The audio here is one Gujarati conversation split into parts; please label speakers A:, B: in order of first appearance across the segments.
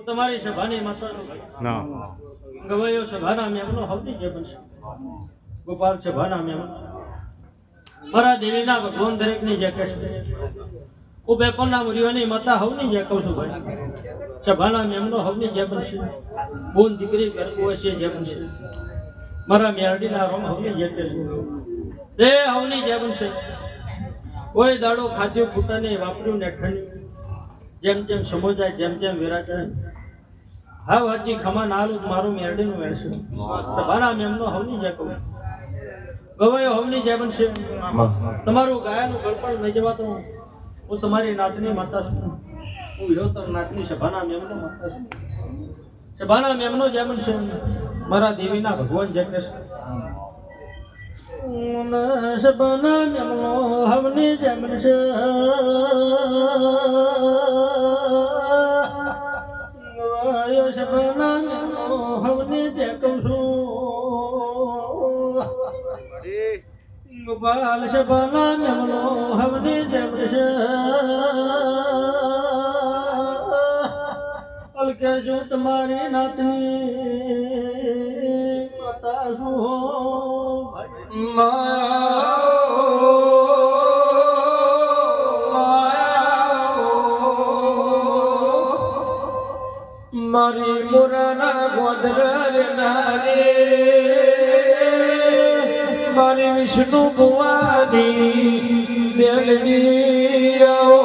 A: તમારી સભાની માતાનો ના ગવાયો સભાના મેમનો હવની જે બનશે ગોપાલ સભાના મેમ મારા દેવીના ભગવાન દરેકની જે કહેશે ઉભે પન્ના મુરીઓની માતા હવની જે કહું છું ભાઈ સભાના મેમનો હવની જે બનશે બોન દીકરી કરવું હશે જે બનશે મારા મેરડીના રોમ હવની જે કહેશે તે હવની જે બનશે કોઈ દાડો ખાધ્યું ફૂટાને વાપર્યું ને ઠંડ્યું જેમ જેમ સમો જાય જેમ જેમ વિરાજાય હા વાચી ખમા નાલું મારું મેરડીનું મેળશું તમારા મેમનો હવની જે કહું ગવાયો હવની જે બનશે તમારું ગાયાનું ગળપણ લઈ જવા તો હું તમારી નાતની માતા છું હું વિરોતર નાતની સભાના મેમનો માતા છું સભાના મેમનો જે બનશે મારા દેવીના ભગવાન જે કહેશે સભાના મેમનો હવની જે બનશે સભાના મેમનો હવની જે કહું છું ગોપાલ સભાના મેમનો હવની જે બનશે અલકે છું તમારી નાતની માતા છું
B: મારી મુરાના ગોદર નારે મારી વિષ્ણુ ભુવાની મેલડી આવો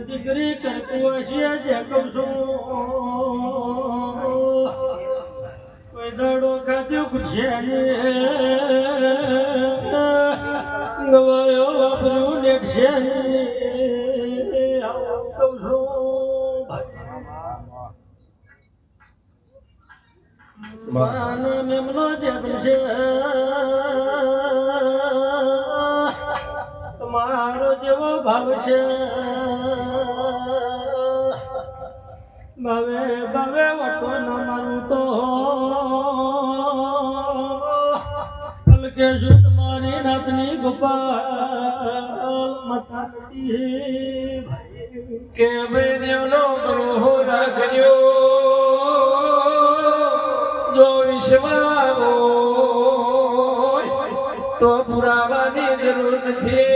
A: દીકરી કરકું હશે જે કહું છું કોઈ દડો ખાધ્યો ખુરશે ગવાયો વાપર્યું લેખશે કહું છું મારા મેમનો જે બનશે તમારો જેવો ભાવ છે ભાવે ભાવે વટો ન મારું તો અલકે છું તમારી નાતની ગોપાલ માતા
B: કે ભાઈ દેવનો બરોહો રાખજો જો વિશ્વાસ તો પુરાવાની જરૂર નથી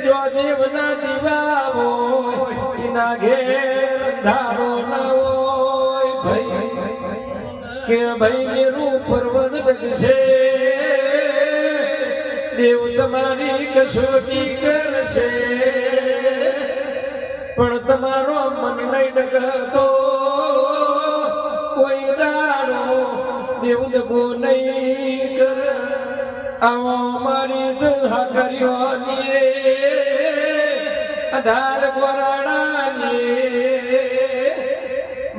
B: જો દેવના દીવા એના ઘેર ધારો ના હોય ભાઈ કે ભાઈ મેરું પર્વત ડગશે દેવ તમારી કસોટી કરશે પણ તમારો મન નહીં ડગતો કોઈ દાડો દેવ દગો નહીં કર આવો મારી જોધા કર્યો ને 18 ગોરાડાની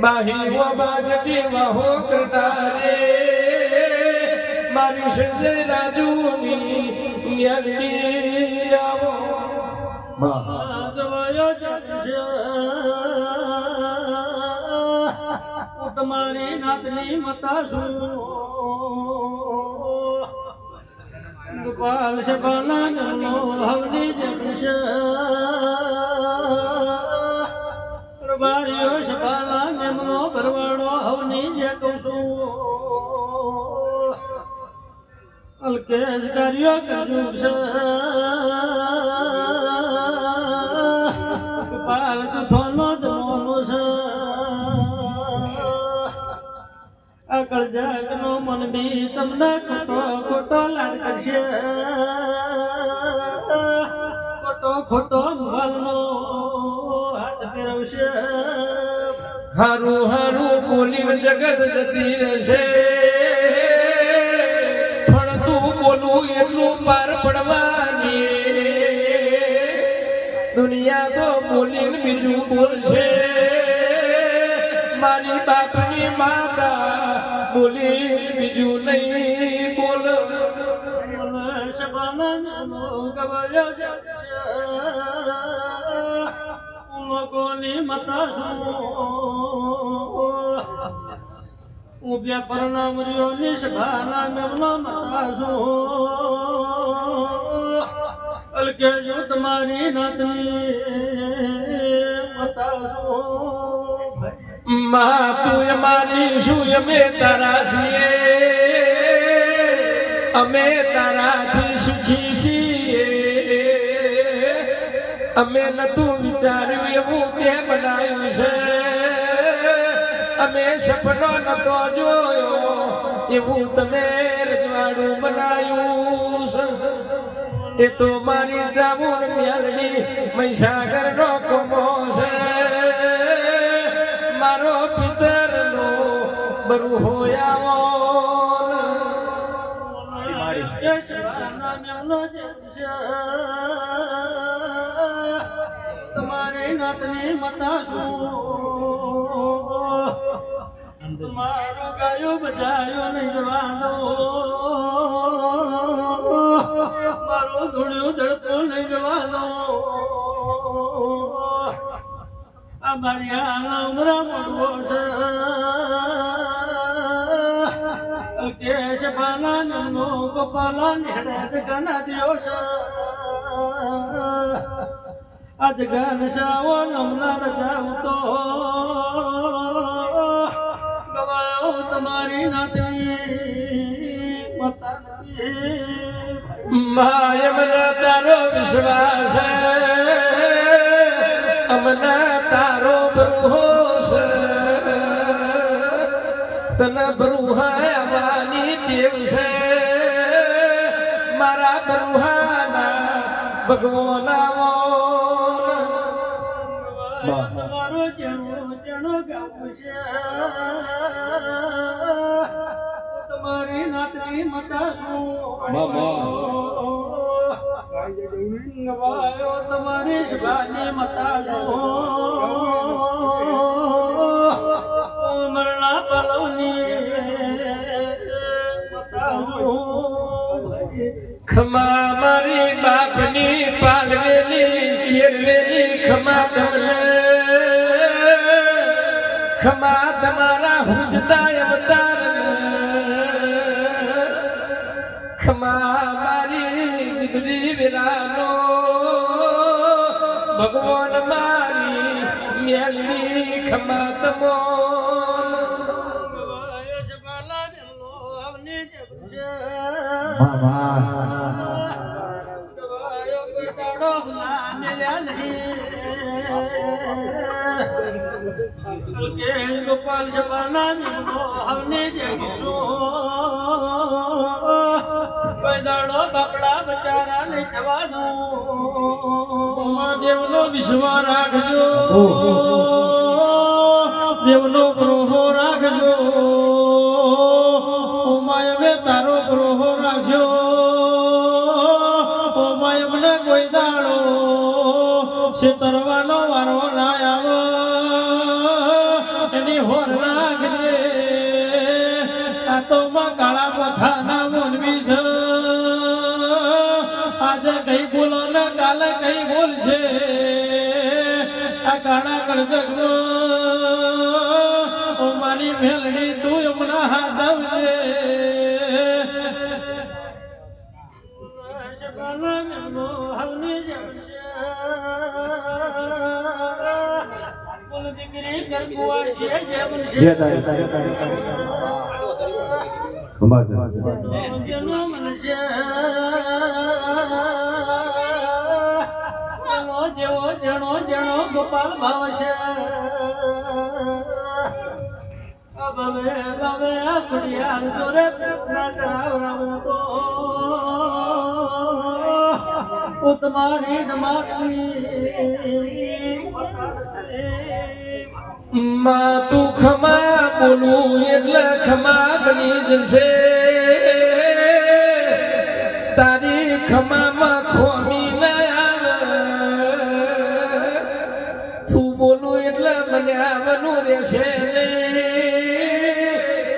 B: બાહી બાજટી વાહો કરનારે મારી સંજય રાજુની મેલડી આવો
A: મહાદેવયો જશે તમારી નાતની માતા છું ગોપાલ સભાના મેમનો હવની જે બનશે પ્રભારીઓ સભાના મેમનો ભરવાડો હવની જે કહું છું અલ્કેશ કાર્યો કર્યું છે ગોપાલ જૂઠોનો જમવાનો છે આગળ જગનો મન બી તમને ખોટો ખોટો લાડ કરશે ખોટો ખોટો મોલનો હાથ ફેરવશે
B: હારું હારું બોલીને જગત જતી રહેશે પણ તું બોલું એટલું પાર પડવાની દુનિયા તો બોલીને બીજું બોલશે મારી બાપની માતા બોલી બીજું નહીં બોલ
A: લોકોની માતા છું ઉભ્યા પરણામરીઓની સભાના મેમનો માતા છું અલકે જો તમારી નાતની માતા છું
B: માં તું અમારી શું અમે તારા છીએ અમે તારાથી સુખી છીએ અમે નતું વિચાર્યું એવું તે બનાવ્યું છે અમે સપનો નતો જોયો એવું તમે રજવાડું બનાવ્યું છે એ તો મારી ચામુંડ મેલડી મહીસાગર નો કોમો છે મારો પિતર નો બરુ હોયાવો
A: તમારે નાતની મતા શું તમારો ગાયો બજાયો નહીં જવાનો મારો ધૂળ્યો ધડકો નહીં જવાનો આ મારી આ ઉમરા મોડવો છે કેશ પાલા નમનો ગોપાલા નિહળે ગના દિયો છે આજ ગાન શાવો નમના રજાવ તો ગવાયો તમારી નાતની મતાની
B: માય મને તારો વિશ્વાસ અમને તારો બરુહોશ તને બરુહા આવવાની ટેવ છે મારા બરુહાના ભગવાન આવો
A: તમારો જણો ગાવું છે તમારી નાતની મતા શું ગવાયો તમારી શિવાની મતા શું મરણા પલોની મતા શું
B: ખમા મારી બાપની પાલવેલી ચેરવેલી ખમા તમને ખમા તમારા હુજતા અવતાર ખમા મારી દીકરી વિરાનો ભગવાન મારી મેલની ખમા તમો
A: ગોપાલ શબાના હવને કોઈ દાડો બાપડા બચારા નહીં થવાનું દેવનો વિશ્વાસ રાખજો દેવનો ગ્રહો રાખજો ઓમાય મેં તારો ગ્રહો રાખ્યો ઓમાય મને કોઈ દાડો છેતરવાનો વારો ના આવે એની હોર રાખજે આ તો માં કાળા પોથાના મોનવી છે આજે કઈ બોલો ને કાલે કઈ બોલશે આ કાળા કળશકનો ઓ મારી મેલડી તું હમણાં હાથવજે દીકરી ગરબુઆ છે જે જેવો જણો જણો ગોપાલ ભાવ છે હવે હવે ખુડિયાલ જોરે પ્રાર્થના કરાવરાવું તો તમારી નમાતની
B: માં તું ખમા બોલું એટલે ખમા બની જશે તારી ખમામાં ખોમી ના આવે તું બોલું એટલે મને આવવાનું રહેશે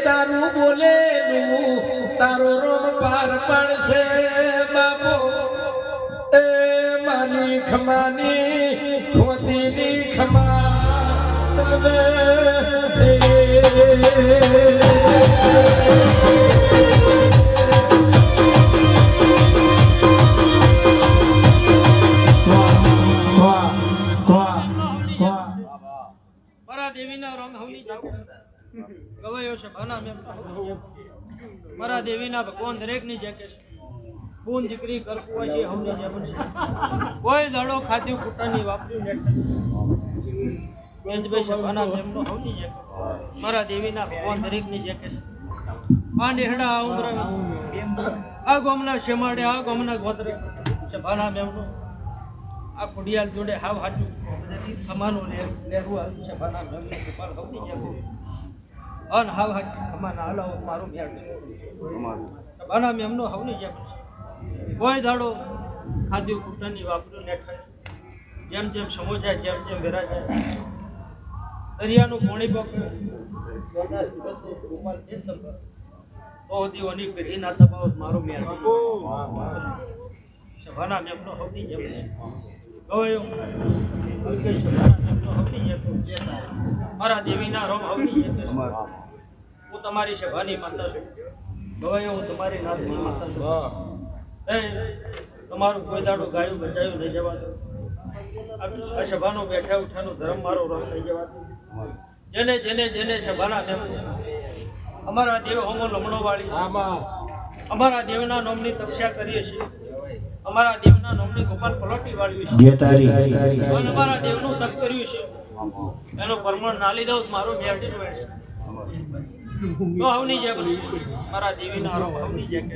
B: તારું બોલેલું તારો રોમ પાર પાડશે બાપો એ મારી ખમાની ખોતીની ખમા
A: મારા દેવીના રંગ હવની જાવું ગવાયો છે ભાના મેં મારા દેવીના ભગવાન દરેકની જે કે પૂન દીકરી કરકુવા છે હવની જે બનશે કોઈ દડો ખાધ્યું કુટાની વાપર્યું બેનભાઈ સભાના મેમનો હવની જે મારા દેવીના ભગવાન દરેકની જે કે આ નેહડા આ ઉમરા આ ગોમના શેમાડે આ ગોમના ગોત્રે સભાના મેમનો આ કુડિયાલ જોડે હાવ હાચું ખમાનો લેરું આવી સભાના મેમને ગોપાલ હવની જેમ અન હાવ હાચું ખમાના હલાવો મારું મેળ સભાના મેમનો હવની જેમ કોઈ દાડો ખાદ્યું કૂટની વાપર્યું ને જેમ જેમ સમો જાય જેમ જેમ વેરા જાય દરિયાનું પોણી પકડે ગોપાલ એ સંભાળ તો દીવાની પેઢી ના તબાવત મારો મેળ સભાના મેમનો હવની જેમ ગયો સભાના મેમનો હવની જેમ મારા દેવીના રોમ હવની જેમ હું તમારી સભાની માતા છું ગવાયો હું તમારી નાથની માતા છું તમારું કોઈ દાડો ગાયું બચાયું નહીં જવા દો આ સભાનો બેઠા ઉઠાનો ધર્મ મારો રંગ નહીં જવા દો જેને જેને જેને સભાના મેમ અમારા દેવ હોમો લમણો વાળી અમારા દેવના નામની તપસ્યા કરીએ છીએ અમારા દેવના નામની ગોપાલ પલોટી વાળ્યું છે અમારા દેવનું તપ કર્યું છે એનો પરમાણ ના લીધો મારો મેરડી નો છે તો હવની જે મારા દેવીના આરોપ હવની જે કે